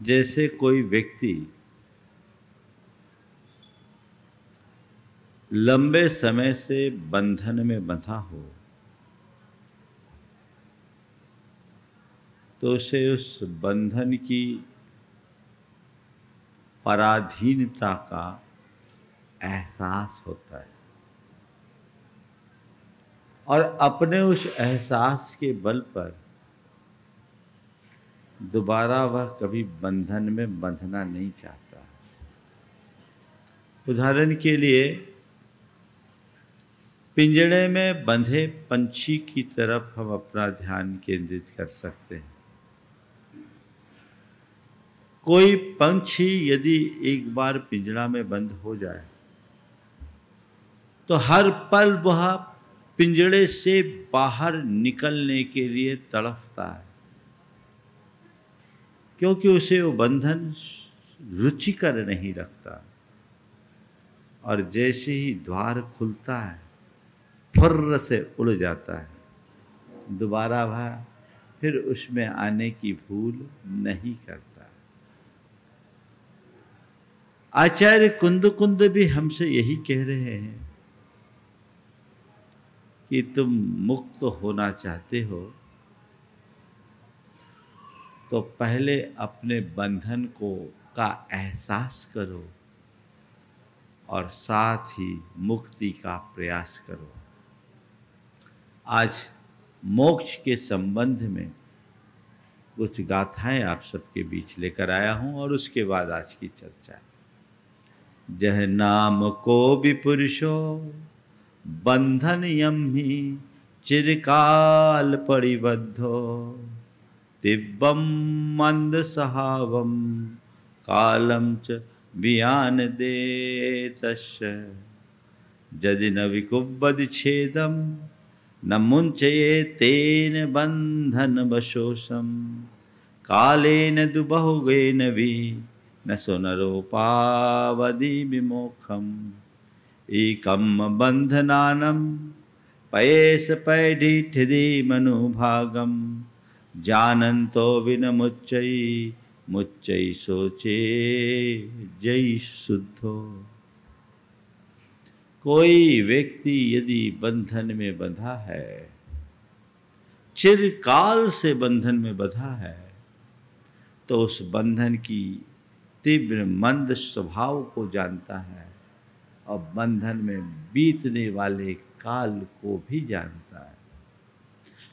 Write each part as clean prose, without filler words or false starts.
जैसे कोई व्यक्ति लंबे समय से बंधन में बंधा हो तो उसे उस बंधन की पराधीनता का एहसास होता है और अपने उस एहसास के बल पर दोबारा वह कभी बंधन में बंधना नहीं चाहता। उदाहरण के लिए पिंजड़े में बंधे पंछी की तरफ हम अपना ध्यान केंद्रित कर सकते हैं। कोई पंछी यदि एक बार पिंजड़ा में बंद हो जाए तो हर पल वह पिंजड़े से बाहर निकलने के लिए तड़पता है, क्योंकि उसे वो बंधन रुचिकर नहीं लगता। और जैसे ही द्वार खुलता है फुर्र से उड़ जाता है, दोबारा वह फिर उसमें आने की भूल नहीं करता। आचार्य कुंद भी हमसे यही कह रहे हैं कि तुम मुक्त होना चाहते हो तो पहले अपने बंधन का एहसास करो और साथ ही मुक्ति का प्रयास करो। आज मोक्ष के संबंध में कुछ गाथाएं आप सबके बीच लेकर आया हूं और उसके बाद आज की चर्चा। जह नाम को भी पुरुषो बंधन यम्हि चिरकाल परिबद्धो दिव्यम मंद सहावम कालम च वियान देतस्य यदि न विकुब्बद छेदम न मुंचये तेन बंधन वशोषम कालेन दुबहुगेन भी न सुनरोपावधि विमोखम एकम बंधनानम पयेश पैढीठिधि मनुभागम जानन्तो विन मुच्चई मुच्चई सोचे जय शुद्धो। कोई व्यक्ति यदि बंधन में बंधा है, चिरकाल से बंधन में बंधा है, तो उस बंधन की तीव्र मंद स्वभाव को जानता है और बंधन में बीतने वाले काल को भी जानता है।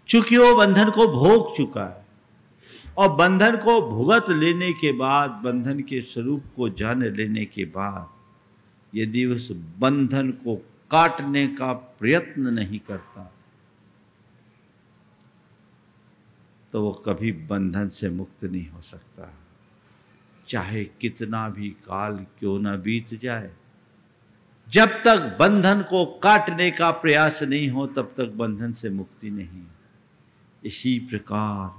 चूंकि वो बंधन को भोग चुका है और बंधन को भुगत लेने के बाद, बंधन के स्वरूप को जान लेने के बाद यदि उस बंधन को काटने का प्रयत्न नहीं करता तो वो कभी बंधन से मुक्त नहीं हो सकता। चाहे कितना भी काल क्यों न बीत जाए, जब तक बंधन को काटने का प्रयास नहीं हो तब तक बंधन से मुक्ति नहीं। इसी प्रकार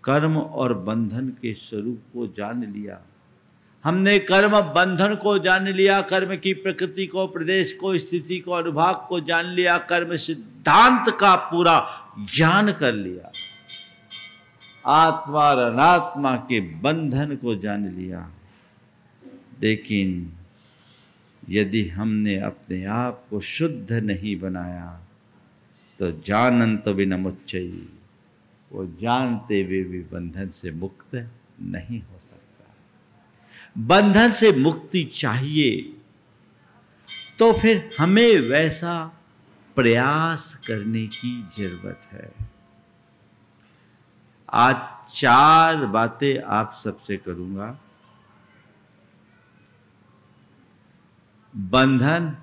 कर्म और बंधन के स्वरूप को जान लिया हमने, कर्म बंधन को जान लिया, कर्म की प्रकृति को, प्रदेश को, स्थिति को, अनुभाग को जान लिया, कर्म सिद्धांत का पूरा ज्ञान कर लिया, आत्मा और अनात्मा के बंधन को जान लिया। लेकिन यदि हमने अपने आप को शुद्ध नहीं बनाया तो जानन्तो विन मुच्चई, वो जानते हुए भी बंधन से मुक्त नहीं हो सकता। बंधन से मुक्ति चाहिए तो फिर हमें वैसा प्रयास करने की जरूरत है। आज 4 बातें आप सबसे करूंगा। बंधन,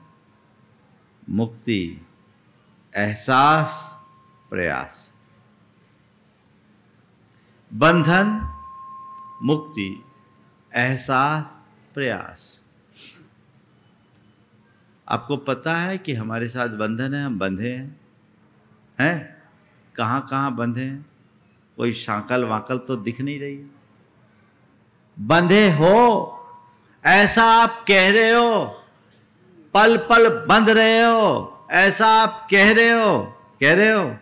मुक्ति, एहसास, प्रयास। बंधन, मुक्ति, एहसास, प्रयास। आपको पता है कि हमारे साथ बंधन है, हम बंधे हैं। कहाँ कहाँ बंधे हैं? कोई शाकल वाकल तो दिख नहीं रही है। बंधे हो ऐसा आप कह रहे हो, पल पल बंध रहे हो ऐसा आप कह रहे हो,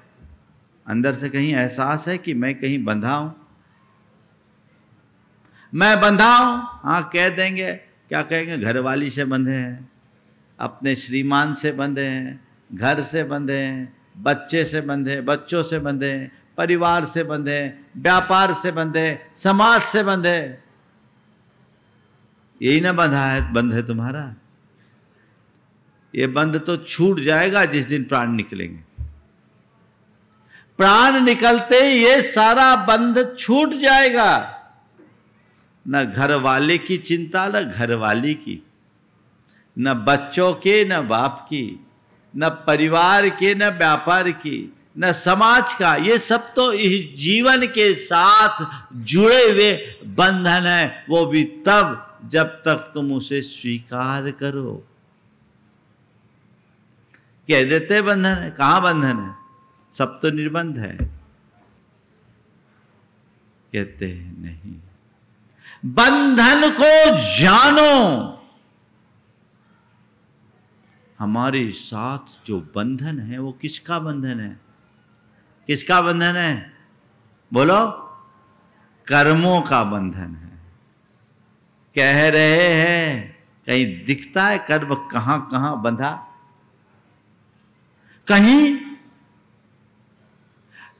अंदर से कहीं एहसास है कि मैं कहीं बंधा हूं? मैं बंधा हूं, हाँ कह देंगे। क्या कहेंगे? घरवाली से बंधे हैं, अपने श्रीमान से बंधे हैं, घर से बंधे हैं, बच्चे से बंधे, बच्चों से बंधे, परिवार से बंधे, व्यापार से बंधे, समाज से बंधे। यही ना बंधा है, बंध है तुम्हारा। ये बंध तो छूट जाएगा जिस दिन प्राण निकलेंगे। प्राण निकलते ये सारा बंध छूट जाएगा। न घर वाले की चिंता, न घरवाली की, न बच्चों के, न बाप की, न परिवार के, न व्यापार की, न समाज का। ये सब तो इस जीवन के साथ जुड़े हुए बंधन है। वो भी तब जब तक तुम उसे स्वीकार करो। कह देते बंधन है, कहां बंधन है? सब तो निर्बंध है। कहते हैं नहीं, बंधन को जानो। हमारे साथ जो बंधन है वो किसका बंधन है? किसका बंधन है? बोलो। कर्मों का बंधन है। कह रहे हैं, कहीं दिखता है कर्म कहां कहां बंधा? कहीं।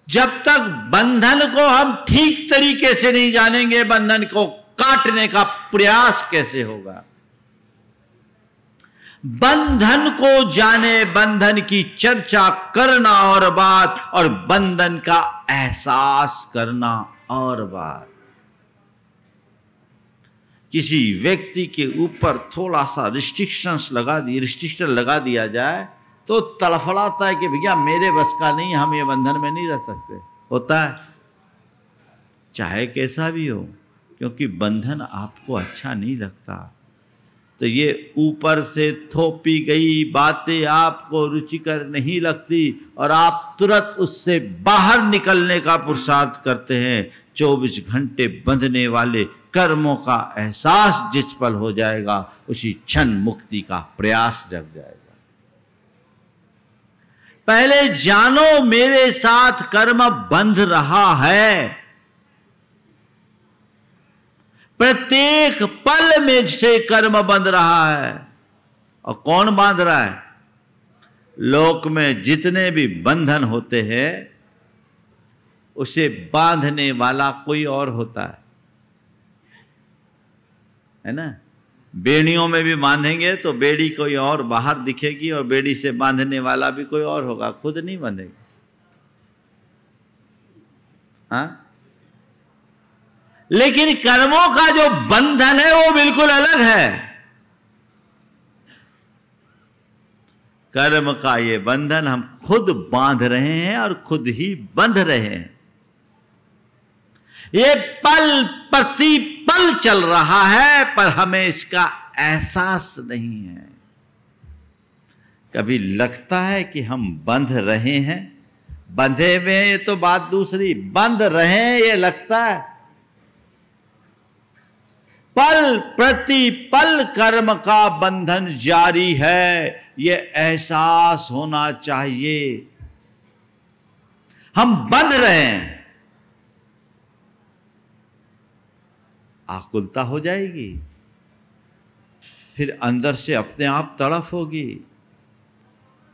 जब तक बंधन को हम ठीक तरीके से नहीं जानेंगे, बंधन को काटने का प्रयास कैसे होगा? बंधन को जाने, बंधन की चर्चा करना और बात, और बंधन का एहसास करना और बात। किसी व्यक्ति के ऊपर थोड़ा सा रिस्ट्रिक्शन लगा दिया जाए तो तड़फड़ाता है कि भैया मेरे बस का नहीं, हम ये बंधन में नहीं रह सकते। होता है, चाहे कैसा भी हो, क्योंकि बंधन आपको अच्छा नहीं लगता। तो ये ऊपर से थोपी गई बातें आपको रुचिकर नहीं लगती और आप तुरंत उससे बाहर निकलने का पुरुषार्थ करते हैं। 24 घंटे बंधने वाले कर्मों का एहसास जिस पल हो जाएगा, उसी क्षण मुक्ति का प्रयास जग जाएगा। पहले जानो मेरे साथ कर्म बंध रहा है। प्रत्येक पल में से कर्म बंध रहा है। और कौन बांध रहा है? लोक में जितने भी बंधन होते हैं उसे बांधने वाला कोई और होता है ना? बेड़ियों में भी बांधेंगे तो बेड़ी कोई और बाहर दिखेगी और बेड़ी से बांधने वाला भी कोई और होगा, खुद नहीं बांधेगी। हाँ? लेकिन कर्मों का जो बंधन है वो बिल्कुल अलग है। कर्म का ये बंधन हम खुद बांध रहे हैं और खुद ही बंध रहे हैं। ये पल प्रति पल चल रहा है, पर हमें इसका एहसास नहीं है। कभी लगता है कि हम बंध रहे हैं, बंधे हुए हैं ये तो बात दूसरी, बंध रहे हैं ये लगता है। पल प्रति पल कर्म का बंधन जारी है, ये एहसास होना चाहिए। हम बंध रहे हैं, आकुलता हो जाएगी, फिर अंदर से अपने आप तड़फ होगी।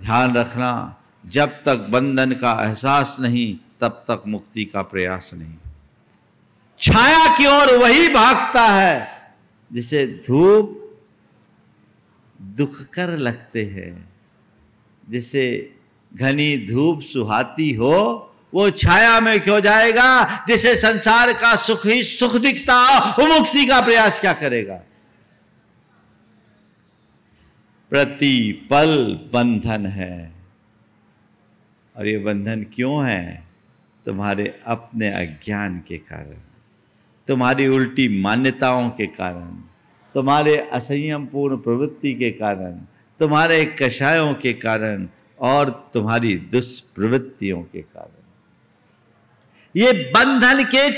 ध्यान रखना, जब तक बंधन का एहसास नहीं तब तक मुक्ति का प्रयास नहीं। छाया की ओर वही भागता है जिसे धूप दुखकर लगते हैं। जिसे घनी धूप सुहाती हो वो छाया में क्यों जाएगा? जिसे संसार का सुख ही सुख दिखता हो वो मुक्ति का प्रयास क्या करेगा? प्रति पल बंधन है। और ये बंधन क्यों है? तुम्हारे अपने अज्ञान के कारण, तुम्हारी उल्टी मान्यताओं के कारण, तुम्हारे असंयमपूर्ण प्रवृत्ति के कारण, तुम्हारे कषायों के कारण और तुम्हारी दुष्प्रवृत्तियों के कारण। ये बंधन के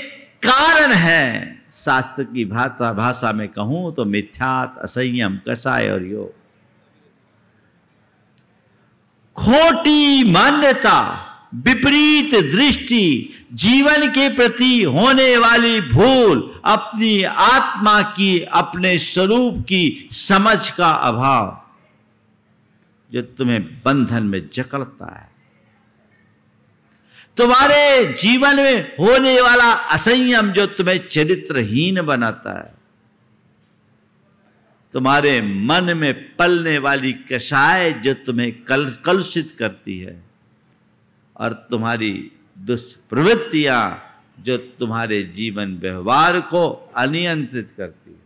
कारण है। शास्त्र की भाषा में कहूं तो मिथ्यात, असंयम, कषाय और योग। खोटी मान्यता विपरीत दृष्टि, जीवन के प्रति होने वाली भूल, अपनी आत्मा की, अपने स्वरूप की समझ का अभाव जो तुम्हें बंधन में जकड़ता है। तुम्हारे जीवन में होने वाला असंयम जो तुम्हें चरित्रहीन बनाता है। तुम्हारे मन में पलने वाली कषाय जो तुम्हें कलुषित करती है, और तुम्हारी दुष्प्रवृत्तियां जो तुम्हारे जीवन व्यवहार को अनियंत्रित करती है।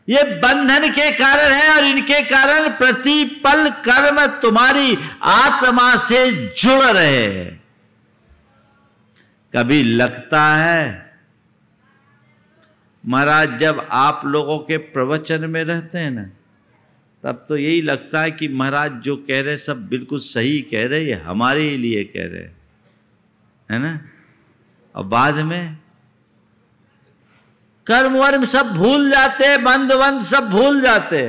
ये बंधन के कारण है, और इनके कारण प्रतिपल कर्म तुम्हारी आत्मा से जुड़ रहे हैं। कभी लगता है महाराज, जब आप लोगों के प्रवचन में रहते हैं ना, तब तो यही लगता है कि महाराज जो कह रहे सब बिल्कुल सही कह रहे, ये हमारे लिए कह रहे, है ना। और बाद में कर्म वर्म सब भूल जाते, बंध बंध सब भूल जाते।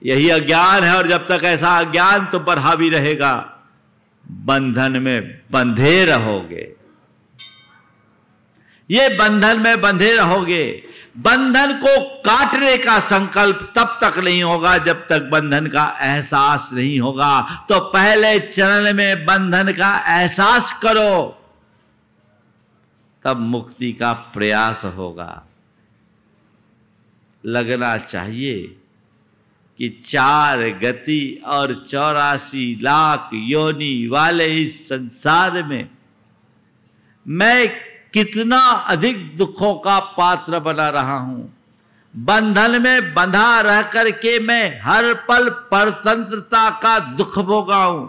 यही अज्ञान है, और जब तक ऐसा अज्ञान तुम पर हावी रहेगा, बंधन में बंधे रहोगे। ये बंधन में बंधे रहोगे। बंधन को काटने का संकल्प तब तक नहीं होगा जब तक बंधन का एहसास नहीं होगा। तो पहले चरण में बंधन का एहसास करो, तब मुक्ति का प्रयास होगा। लगना चाहिए कि 4 गति और 84 लाख योनि वाले इस संसार में मैं कितना अधिक दुखों का पात्र बना रहा हूं। बंधन में बंधा रह करके मैं हर पल परतंत्रता का दुख भोगा हूं।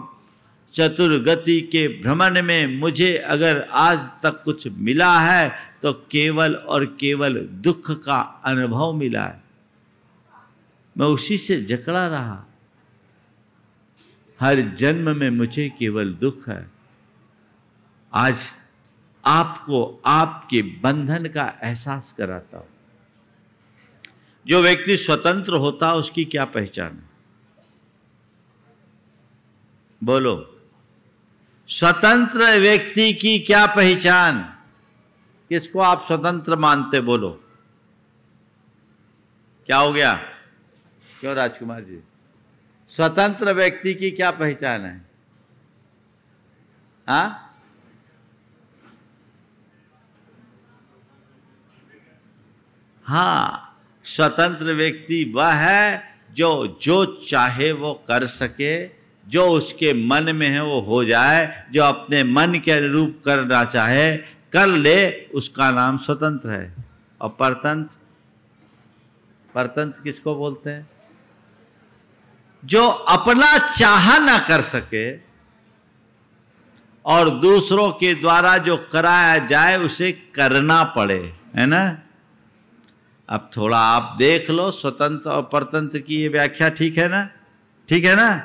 चतुर्गति के भ्रमण में मुझे अगर आज तक कुछ मिला है तो केवल और केवल दुख का अनुभव मिला है। मैं उसी से जकड़ा रहा। हर जन्म में मुझे केवल दुख है। आज आपको आपके बंधन का एहसास कराता हूं। जो व्यक्ति स्वतंत्र होता है उसकी क्या पहचान है? बोलो, स्वतंत्र व्यक्ति की क्या पहचान? किसको आप स्वतंत्र मानते? बोलो, क्या हो गया? क्यों राजकुमार जी, स्वतंत्र व्यक्ति की क्या पहचान है? हाँ, हाँ, स्वतंत्र व्यक्ति वह है जो चाहे वो कर सके, जो उसके मन में है वो हो जाए, जो अपने मन के अनुरूप करना चाहे कर ले, उसका नाम स्वतंत्र है। और परतंत्र, परतंत्र किसको बोलते हैं? जो अपना चाहा ना कर सके और दूसरों के द्वारा जो कराया जाए उसे करना पड़े, है ना। अब थोड़ा आप देख लो, स्वतंत्र और परतंत्र की ये व्याख्या ठीक है ना? ठीक है ना।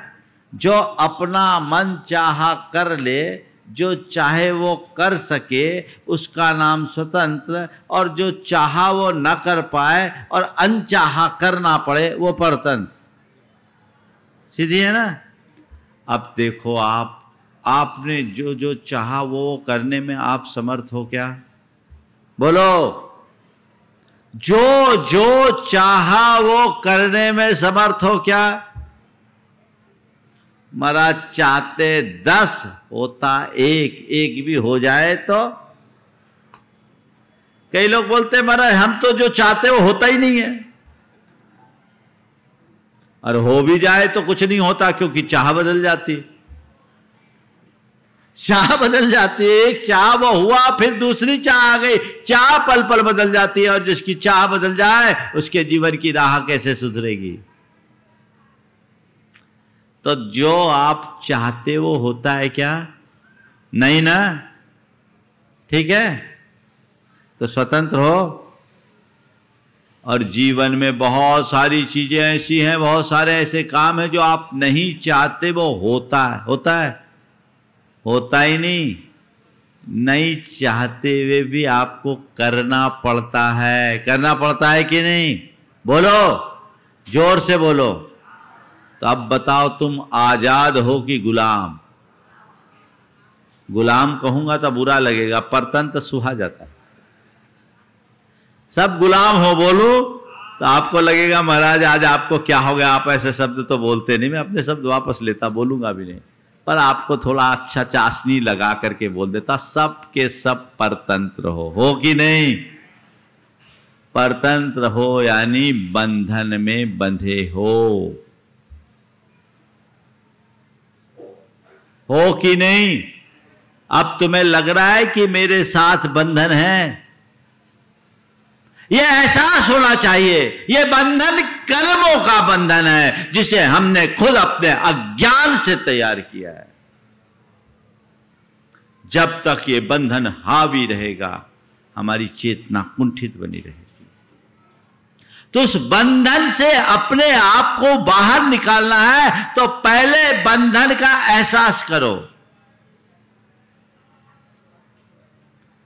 जो अपना मन चाहा कर ले, जो चाहे वो कर सके, उसका नाम स्वतंत्र, और जो चाहा वो न कर पाए और अनचाहा करना पड़े वो परतंत्र। सीधी है ना। अब देखो, आपने जो चाहा वो करने में आप समर्थ हो क्या? बोलो, जो चाहा वो करने में समर्थ हो क्या? महाराज चाहते 10 होता 1, 1 भी हो जाए तो। कई लोग बोलते हैं महाराज हम तो जो चाहते वो होता ही नहीं है, और हो भी जाए तो कुछ नहीं होता, क्योंकि चाह बदल जाती। चाह बदल जाती है। एक चाह वो हुआ, फिर दूसरी चाह आ गई। चाह पल पल बदल जाती है, और जिसकी चाह बदल जाए उसके जीवन की राह कैसे सुधरेगी? तो जो आप चाहते वो होता है क्या? नहीं ना। ठीक है, तो स्वतंत्र हो। और जीवन में बहुत सारी चीजें ऐसी हैं, बहुत सारे ऐसे काम हैं जो आप नहीं चाहते वो होता है। होता है? होता ही नहीं। नहीं चाहते हुए भी आपको करना पड़ता है। करना पड़ता है कि नहीं? बोलो, जोर से बोलो। तो अब बताओ तुम आजाद हो कि गुलाम? गुलाम कहूंगा तो बुरा लगेगा, परतंत्र सुहा जाता है। सब गुलाम हो बोलूं तो आपको लगेगा महाराज आज आपको क्या हो गया, आप ऐसे शब्द तो बोलते नहीं। मैं अपने शब्द वापस लेता, बोलूंगा भी नहीं, पर आपको थोड़ा अच्छा चाशनी लगा करके बोल देता, सब के सब परतंत्र हो कि नहीं? परतंत्र हो यानी बंधन में बंधे हो कि नहीं? अब तुम्हें लग रहा है कि मेरे साथ बंधन है, यह एहसास होना चाहिए। यह बंधन कर्मों का बंधन है जिसे हमने खुद अपने अज्ञान से तैयार किया है। जब तक ये बंधन हावी रहेगा हमारी चेतना कुंठित बनी रहेगी। तो उस बंधन से अपने आप को बाहर निकालना है तो पहले बंधन का एहसास करो।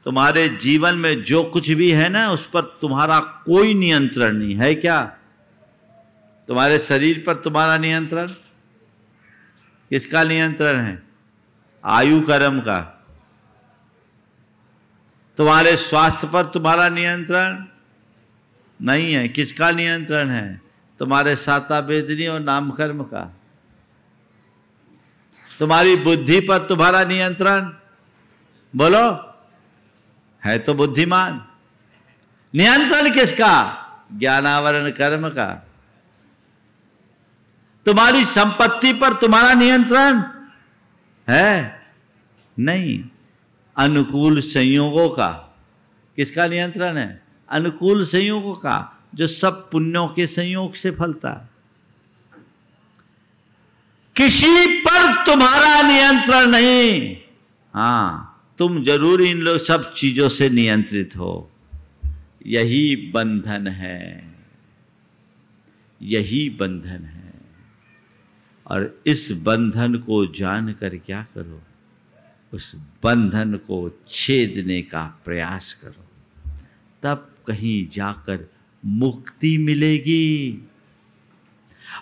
तुम्हारे जीवन में जो कुछ भी है ना, उस पर तुम्हारा कोई नियंत्रण नहीं है। क्या तुम्हारे शरीर पर तुम्हारा नियंत्रण? किसका नियंत्रण है? आयु कर्म का। तुम्हारे स्वास्थ्य पर तुम्हारा नियंत्रण नहीं है। किसका नियंत्रण है? तुम्हारे साता वेदनी और नामकर्म का। तुम्हारी बुद्धि पर तुम्हारा नियंत्रण बोलो है तो बुद्धिमान। नियंत्रण किसका? ज्ञानावरण कर्म का। तुम्हारी संपत्ति पर तुम्हारा नियंत्रण है नहीं। अनुकूल संयोगों का। किसका नियंत्रण है? अनुकूल संयोगों का, जो सब पुण्यों के संयोग से फलता। किसी पर तुम्हारा नियंत्रण नहीं। हां, तुम जरूर इन लोग सब चीजों से नियंत्रित हो। यही बंधन है, यही बंधन है। और इस बंधन को जानकर क्या करो? उस बंधन को छेदने का प्रयास करो, तब कहीं जाकर मुक्ति मिलेगी।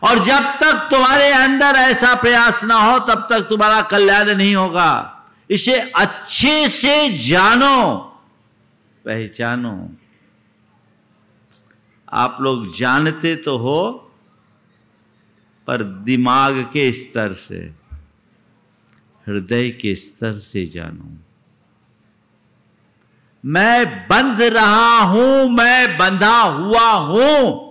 और जब तक तुम्हारे अंदर ऐसा प्रयास ना हो तब तक तुम्हारा कल्याण नहीं होगा। इसे अच्छे से जानो, पहचानो। आप लोग जानते तो हो, पर दिमाग के स्तर से, हृदय के स्तर से जानो। मैं बंध रहा हूं, मैं बंधा हुआ हूं,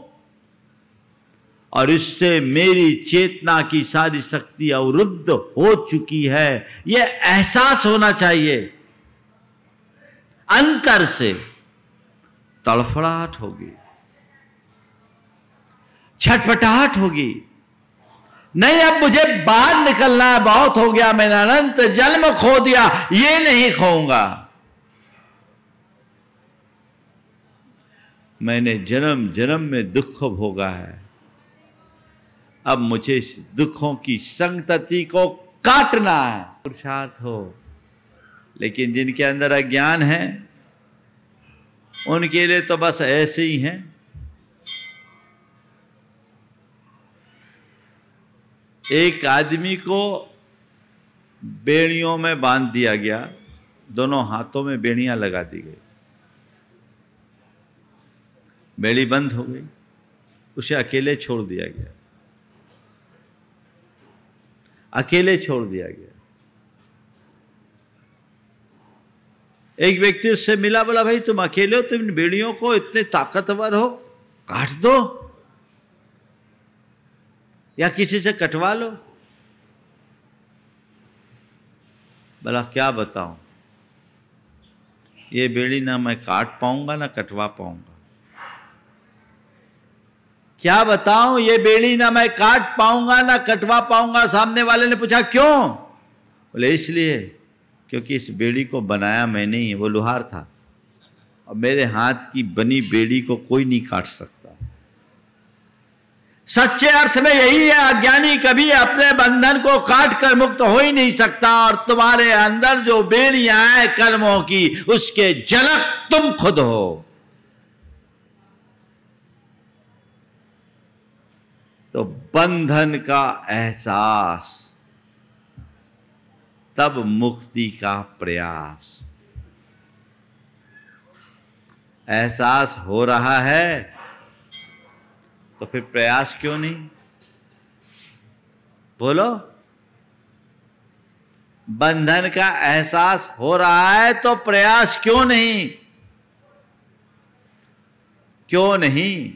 और इससे मेरी चेतना की सारी शक्ति अवरुद्ध हो चुकी है। यह एहसास होना चाहिए। अंतर से तड़फड़ाहट होगी, छटपटाहट होगी। नहीं, अब मुझे बाहर निकलना है, बहुत हो गया, मैंने अनंत जन्म खो दिया, ये नहीं खोऊंगा। मैंने जन्म जन्म में दुख भोगा है, अब मुझे इस दुखों की संतति को काटना है। पुरुषार्थ हो। लेकिन जिनके अंदर अज्ञान है उनके लिए तो बस ऐसे ही हैं। एक आदमी को बेड़ियों में बांध दिया गया, दोनों हाथों में बेड़ियां लगा दी गई, बेड़ी बंद हो गई, उसे अकेले छोड़ दिया गया, अकेले छोड़ दिया गया। एक व्यक्ति उससे मिला, बोला भाई तुम अकेले हो, तुम इन बेड़ियों को, इतने ताकतवर हो, काट दो या किसी से कटवा लो। बोला क्या बताऊं, ये बेड़ी ना मैं काट पाऊंगा ना कटवा पाऊंगा। क्या बताऊं, ये बेड़ी ना मैं काट पाऊंगा ना कटवा पाऊंगा। सामने वाले ने पूछा क्यों? बोले इसलिए क्योंकि इस बेड़ी को बनाया मैंने ही, वो लुहार था, और मेरे हाथ की बनी बेड़ी को कोई नहीं काट सकता। सच्चे अर्थ में यही है, अज्ञानी कभी अपने बंधन को काट कर मुक्त हो ही नहीं सकता। और तुम्हारे अंदर जो बेड़ियां हैं कर्मों की, उसके जनक तुम खुद हो। तो बंधन का एहसास, तब मुक्ति का प्रयास। एहसास हो रहा है तो फिर प्रयास क्यों नहीं? बोलो। बंधन का एहसास हो रहा है तो प्रयास क्यों नहीं? क्यों नहीं?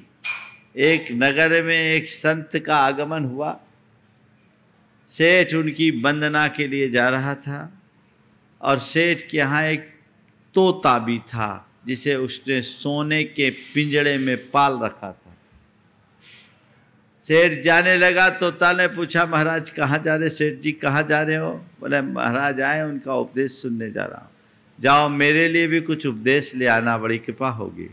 एक नगर में एक संत का आगमन हुआ। सेठ उनकी वंदना के लिए जा रहा था और सेठ के यहाँ एक तोता भी था जिसे उसने सोने के पिंजड़े में पाल रखा था। सेठ जाने लगा, तोता ने पूछा, महाराज कहाँ जा रहे? सेठ जी कहाँ जा रहे हो? बोले महाराज आए, उनका उपदेश सुनने जा रहा हूँ। जाओ मेरे लिए भी कुछ उपदेश ले आना, बड़ी कृपा होगी।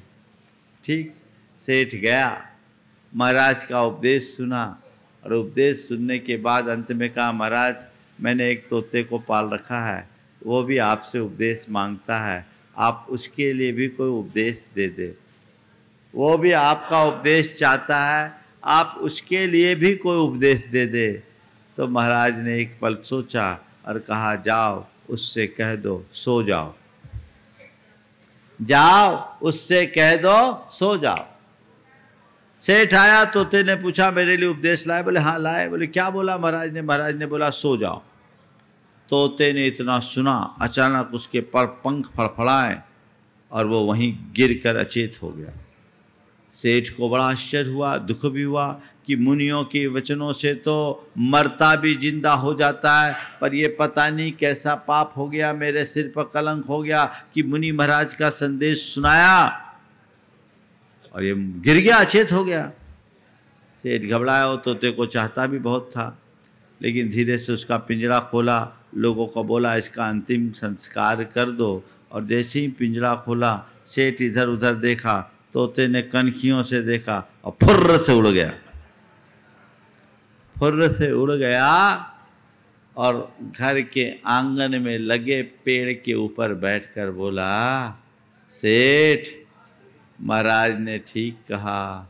ठीक, सेठ गया, महाराज का उपदेश सुना और उपदेश सुनने के बाद अंत में कहा, महाराज मैंने एक तोते को पाल रखा है, वो भी आपसे उपदेश मांगता है, आप उसके लिए भी कोई उपदेश दे दे। वो भी आपका उपदेश चाहता है, आप उसके लिए भी कोई उपदेश दे दे। तो महाराज ने एक पल सोचा और कहा, जाओ उससे कह दो सो जाओ, जाओ उससे कह दो सो जाओ। सेठ आया, तोते ने पूछा मेरे लिए उपदेश लाए? बोले हाँ लाए। बोले क्या बोला महाराज ने? महाराज ने बोला सो जाओ। तोते ने इतना सुना, अचानक उसके पर पंख फड़फड़ाए और वो वहीं गिरकर अचेत हो गया। सेठ को बड़ा आश्चर्य हुआ, दुख भी हुआ कि मुनियों के वचनों से तो मरता भी जिंदा हो जाता है, पर ये पता नहीं कैसा पाप हो गया, मेरे सिर पर कलंक हो गया कि मुनि महाराज का संदेश सुनाया और ये गिर गया, अचेत हो गया। सेठ घबराया, हो तोते को चाहता भी बहुत था, लेकिन धीरे से उसका पिंजरा खोला, लोगों को बोला इसका अंतिम संस्कार कर दो। और जैसे ही पिंजरा खोला, सेठ इधर उधर देखा, तोते ने कनखियों से देखा और फुर्र से उड़ गया। फुर्र से उड़ गया और घर के आंगन में लगे पेड़ के ऊपर बैठकर बोला, सेठ महाराज ने ठीक कहा,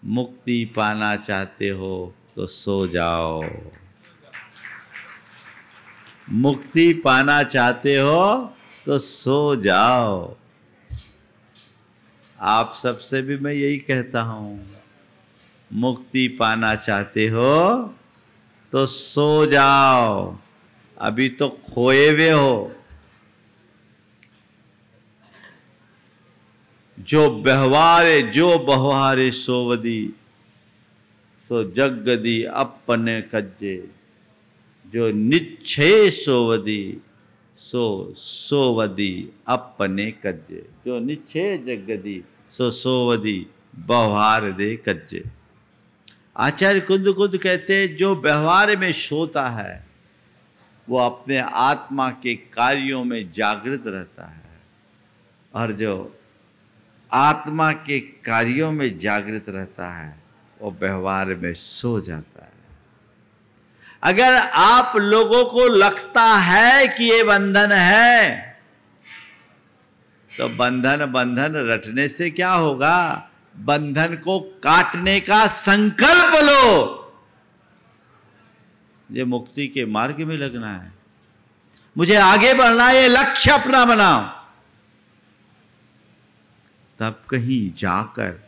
मुक्ति पाना चाहते हो तो सो जाओ, मुक्ति पाना चाहते हो तो सो जाओ। आप सबसे भी मैं यही कहता हूं, मुक्ति पाना चाहते हो तो सो जाओ, अभी तो खोए हुए हो। जो बहवारे सोवदी, सो जगदी अपने कज्जे, जो निच्छे सोवदी, सो सोवदी अपने कज्जे, जो निच्छे जगदी, सो सोवदी व्यवहार दे कज्जे। आचार्य कुंद कहते हैं, जो व्यवहार में सोता है वो अपने आत्मा के कार्यों में जागृत रहता है, और जो आत्मा के कार्यों में जागृत रहता है वो व्यवहार में सो जाता है। अगर आप लोगों को लगता है कि ये बंधन है, तो बंधन रटने से क्या होगा? बंधन को काटने का संकल्प लो। ये मुक्ति के मार्ग में लगना है, मुझे आगे बढ़ना है, ये लक्ष्य अपना बनाओ, तब कहीं जाकर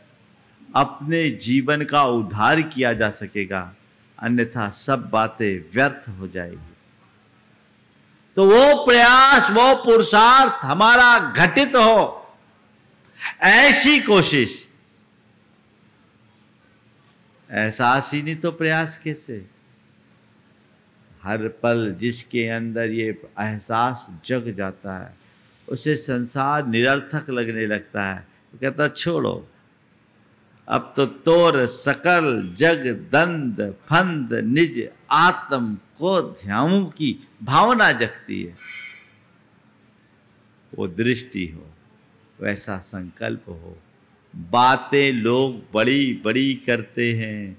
अपने जीवन का उद्धार किया जा सकेगा, अन्यथा सब बातें व्यर्थ हो जाएगी। तो वो प्रयास, वो पुरुषार्थ हमारा घटित हो, ऐसी कोशिश। एहसास ही नहीं तो प्रयास कैसे? हर पल जिसके अंदर ये एहसास जग जाता है, उसे संसार निरर्थक लगने लगता है। वो कहता छोड़ो, अब तो तोर सकल जग दंद फंद निज आत्म को ध्याऊं की भावना जगती है। वो दृष्टि हो, वैसा संकल्प हो। बातें लोग बड़ी बड़ी करते हैं,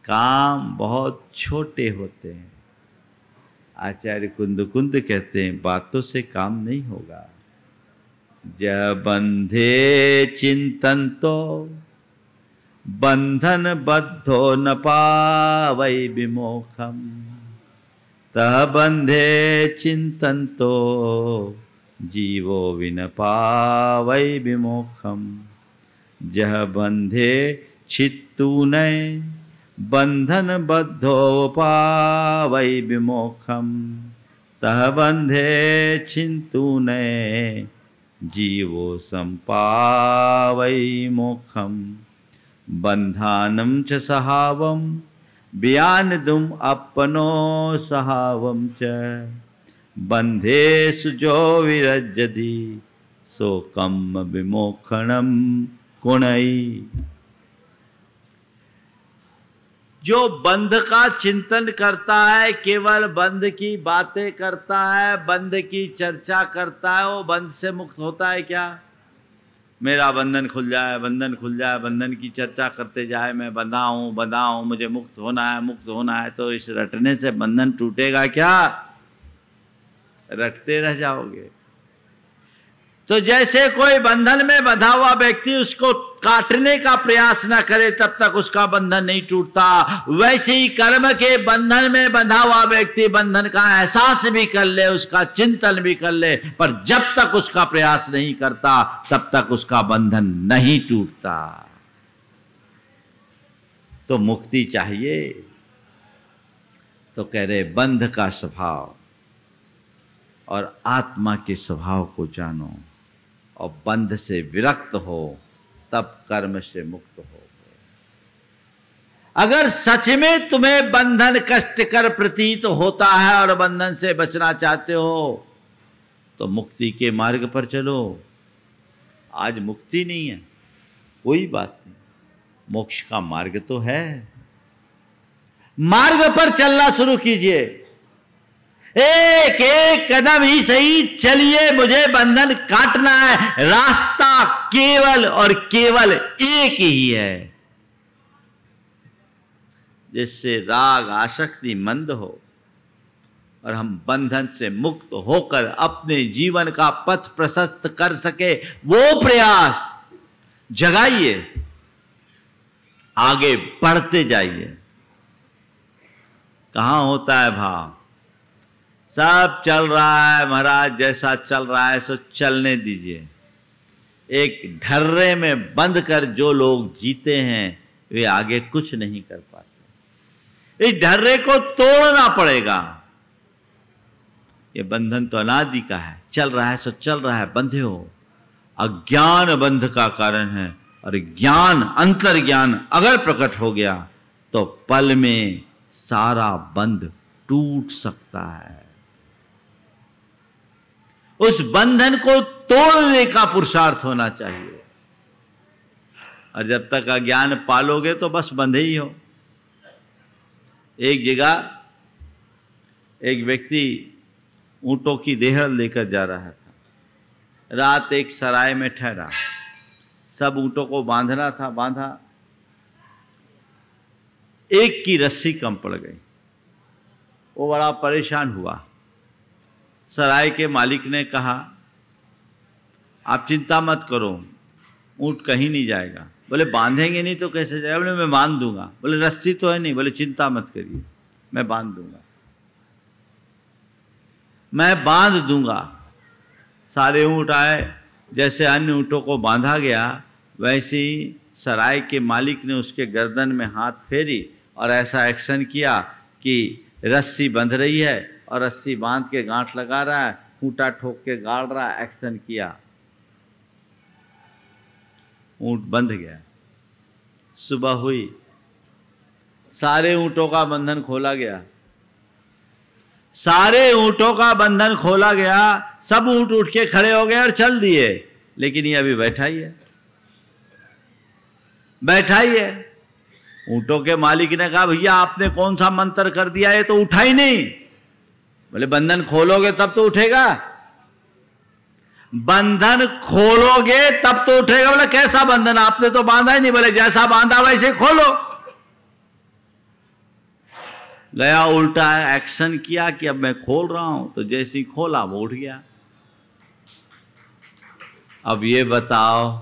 काम बहुत छोटे होते हैं। आचार्य कुंद कहते हैं, बातों से काम नहीं होगा। जब बंधे चिंतन तो बंधन बद्धो न पावै विमोखम तह बंधे चिंतन्तो जीवो विन पावै विमोखम। जह बंधे छित्तु नय बंधन बद्धो पावै विमोखम तह बंधे छिन्तु नय जीवो संपावै मोक्षम। बंधानम च सहावम व्यानदुम अपनो सहावम च बंधेषु जो विरज्यति सो कम विमोक्षणम कुणई। जो बंध का चिंतन करता है, केवल बंध की बातें करता है, बंध की चर्चा करता है, वो बंध से मुक्त होता है क्या? मेरा बंधन खुल जाए, बंधन खुल जाए, बंधन की चर्चा करते जाए, मैं बंधा हूं, मुझे मुक्त होना है, मुक्त होना है। तो इस रटने से बंधन टूटेगा क्या? रटते रह जाओगे। तो जैसे कोई बंधन में बंधा हुआ व्यक्ति उसको काटने का प्रयास न करे तब तक उसका बंधन नहीं टूटता, वैसे ही कर्म के बंधन में बंधा हुआ व्यक्ति बंधन का एहसास भी कर ले, उसका चिंतन भी कर ले, पर जब तक उसका प्रयास नहीं करता तब तक उसका बंधन नहीं टूटता। तो मुक्ति चाहिए, तो कह रहे बंध का स्वभाव और आत्मा के स्वभाव को जानो और बंध से विरक्त हो, तब कर्म से मुक्त हो। अगर सच में तुम्हें बंधन कष्टकर प्रतीत होता है और बंधन से बचना चाहते हो तो मुक्ति के मार्ग पर चलो। आज मुक्ति नहीं है, कोई बात नहीं, मोक्ष का मार्ग तो है। मार्ग पर चलना शुरू कीजिए, एक एक कदम ही सही चलिए, मुझे बंधन काटना है। रास्ता केवल और केवल एक ही है, जिससे राग आसक्ति मंद हो और हम बंधन से मुक्त होकर अपने जीवन का पथ प्रशस्त कर सके, वो प्रयास जगाइए, आगे बढ़ते जाइए। कहां होता है भाव? सब चल रहा है महाराज, जैसा चल रहा है सो चलने दीजिए। एक ढर्रे में बंद कर जो लोग जीते हैं वे आगे कुछ नहीं कर पाते। इस ढर्रे को तोड़ना पड़ेगा। ये बंधन तो अनादि का है, चल रहा है सो चल रहा है, बंधे हो। अज्ञान बंध का कारण है, और ज्ञान अंतर ज्ञान अगर प्रकट हो गया तो पल में सारा बंध टूट सकता है। उस बंधन को तोड़ने का पुरुषार्थ होना चाहिए। और जब तक अज्ञान पालोगे तो बस बंधे ही हो। एक जगह एक व्यक्ति ऊंटों की देहल लेकर जा रहा था। रात एक सराय में ठहरा, सब ऊंटों को बांधना था, बांधा। एक की रस्सी कम पड़ गई, वो बड़ा परेशान हुआ। सराय के मालिक ने कहा, आप चिंता मत करो, ऊंट कहीं नहीं जाएगा। बोले बांधेंगे नहीं तो कैसे जाएगा? बोले मैं बांध दूंगा। बोले रस्सी तो है नहीं। बोले चिंता मत करिए, मैं बांध दूंगा, मैं बांध दूंगा। सारे ऊंट आए, जैसे अन्य ऊंटों को बांधा गया वैसे ही सराय के मालिक ने उसके गर्दन में हाथ फेरी और ऐसा एक्शन किया कि रस्सी बंध रही है और रस्सी बांध के गांठ लगा रहा है, खूंटा ठोक के गाड़ रहा है, एक्शन किया, ऊंट बंध गया। सुबह हुई, सारे ऊंटों का बंधन खोला गया, सारे ऊंटों का बंधन खोला गया। सब ऊंट उठ के खड़े हो गए और चल दिए, लेकिन ये अभी बैठा ही है, बैठा ही है। ऊंटों के मालिक ने कहा, भैया आपने कौन सा मंत्र कर दिया, ये तो उठा ही नहीं। बोले बंधन खोलोगे तब तो उठेगा, बंधन खोलोगे तब तो उठेगा। बोले कैसा बंधन, आपने तो बांधा ही नहीं। बोले जैसा बांधा वैसे खोलो। गया उल्टा एक्शन किया कि अब मैं खोल रहा हूं, तो जैसे ही खोला वो उठ गया। अब ये बताओ,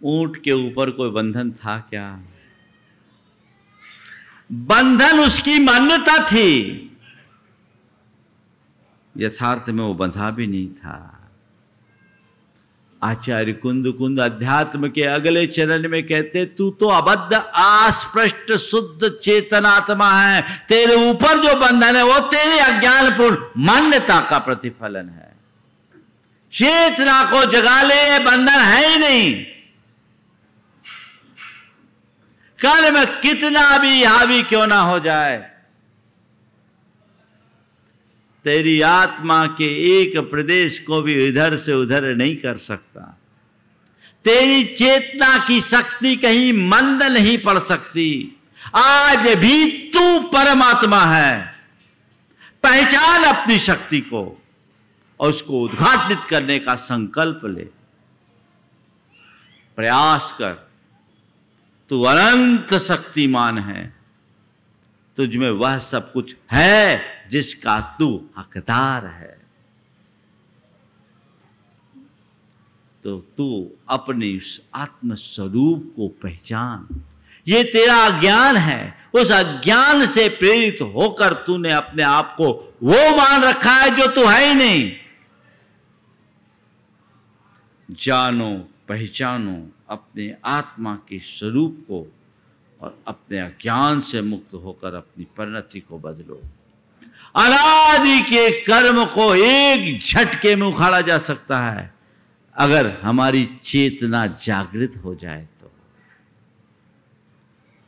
ऊंट के ऊपर कोई बंधन था क्या? बंधन उसकी मान्यता थी, यथार्थ में वो बंधा भी नहीं था। आचार्य कुंद अध्यात्म के अगले चरण में कहते, तू तो अबद्ध अस्पष्ट शुद्ध चेतनात्मा है, तेरे ऊपर जो बंधन है वो तेरी अज्ञानपूर्ण मान्यता का प्रतिफलन है। चेतना को जगा ले, ये बंधन है ही नहीं। कर्म में कितना भी हावी क्यों ना हो जाए, तेरी आत्मा के एक प्रदेश को भी इधर से उधर नहीं कर सकता। तेरी चेतना की शक्ति कहीं मंद नहीं पड़ सकती। आज भी तू परमात्मा है। पहचान अपनी शक्ति को और उसको उद्घाटित करने का संकल्प ले, प्रयास कर। तू अनंत शक्तिमान है, तुझ में वह सब कुछ है जिसका तू हकदार है। तो तू अपने उस आत्म स्वरूप को पहचान। ये तेरा अज्ञान है, उस अज्ञान से प्रेरित होकर तूने अपने आप को वो मान रखा है जो तू है ही नहीं। जानो, पहचानो अपने आत्मा के स्वरूप को और अपने अज्ञान से मुक्त होकर अपनी परिणति को बदलो। अनादि के कर्म को एक झटके में उखाड़ा जा सकता है अगर हमारी चेतना जागृत हो जाए तो।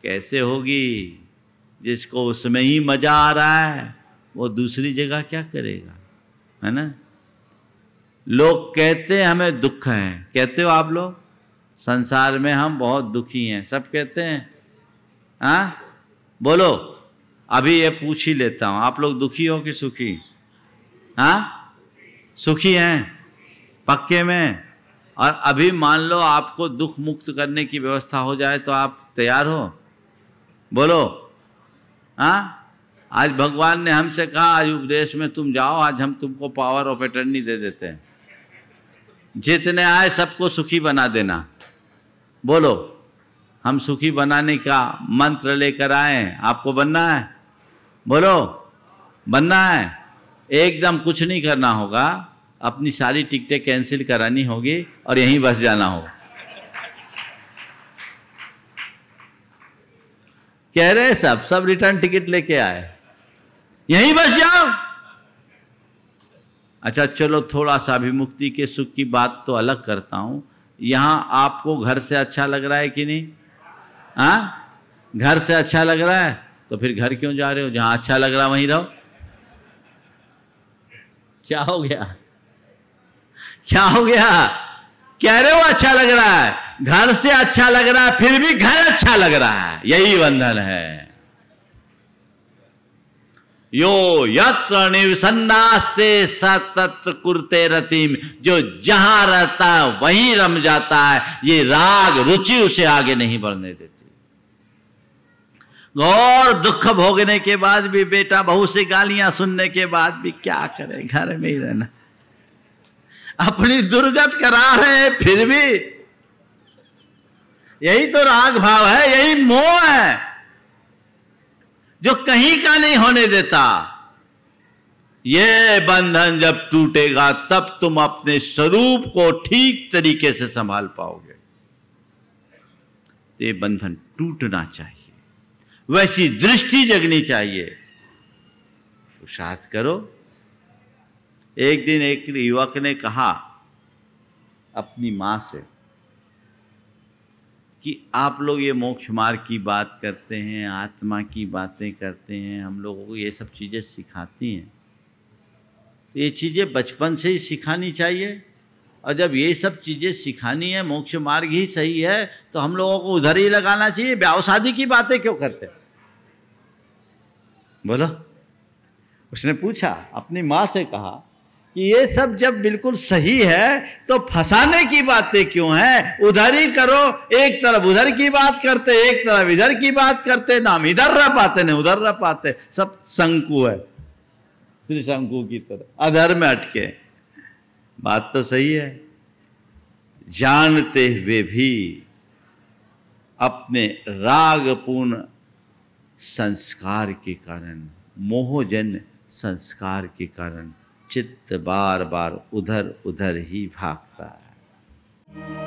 कैसे होगी? जिसको उसमें ही मजा आ रहा है वो दूसरी जगह क्या करेगा, है ना? लोग कहते हैं हमें दुख है, कहते हो आप लोग? संसार में हम बहुत दुखी हैं, सब कहते हैं। हाँ बोलो, अभी ये पूछ ही लेता हूं, आप लोग दुखी हो कि सुखी? हाँ सुखी हैं पक्के में। और अभी मान लो आपको दुख मुक्त करने की व्यवस्था हो जाए तो आप तैयार हो? बोलो। हाँ आज भगवान ने हमसे कहा, आज उपदेश में तुम जाओ, आज हम तुमको पावर ऑफ एटर्नी दे देते हैं, जितने आए सबको सुखी बना देना। बोलो, हम सुखी बनाने का मंत्र लेकर आए, आपको बनना है? बोलो, बनना है? एकदम कुछ नहीं करना होगा, अपनी सारी टिकटें कैंसिल करानी होगी और यहीं बस जाना होगा। कह रहे सब रिटर्न टिकट लेके आए, यहीं बस जाओ। अच्छा चलो, थोड़ा सा अभिमुक्ति के सुख की बात तो अलग करता हूं। यहां आपको घर से अच्छा लग रहा है कि नहीं? हाँ घर से अच्छा लग रहा है तो फिर घर क्यों जा रहे हो? जहां अच्छा लग रहा वहीं रहो। क्या हो गया? क्या हो गया? कह रहे हो अच्छा लग रहा है, घर से अच्छा लग रहा है, फिर भी घर अच्छा लग रहा है, यही बंधन है। यो यत्र निवसन्नास्ते सतत्र कुरुते रतिम, जो जहां रहता है वहीं रम जाता है। ये राग रुचि उसे आगे नहीं बढ़ने देती। और दुख भोगने के बाद भी, बेटा बहू से गालियां सुनने के बाद भी क्या करे, घर में ही रहना। अपनी दुर्गत करा रहे हैं फिर भी। यही तो राग भाव है, यही मोह है जो कहीं का नहीं होने देता। ये बंधन जब टूटेगा तब तुम अपने स्वरूप को ठीक तरीके से संभाल पाओगे। ये बंधन टूटना चाहिए, वैसी दृष्टि जगनी चाहिए। पुरुषार्थ करो। एक दिन एक युवक ने कहा अपनी मां से कि आप लोग ये मोक्ष मार्ग की बात करते हैं, आत्मा की बातें करते हैं, हम लोगों को ये सब चीज़ें सिखाती हैं, तो ये चीज़ें बचपन से ही सिखानी चाहिए। और जब ये सब चीज़ें सिखानी है, मोक्ष मार्ग ही सही है, तो हम लोगों को उधर ही लगाना चाहिए। ब्याह शादी की बातें क्यों करते? बोलो। उसने पूछा, अपनी माँ से कहा कि ये सब जब बिल्कुल सही है तो फंसाने की बातें क्यों हैं? उधर ही करो। एक तरफ उधर की बात करते, एक तरफ इधर की बात करते, ना हम इधर रह पाते न उधर रह पाते। सब शंकु है, त्रिशंकु की तरह अधर में अटके। बात तो सही है, जानते हुए भी अपने रागपूर्ण संस्कार के कारण, मोहजन्य संस्कार के कारण चित्त बार बार उधर उधर ही भागता है।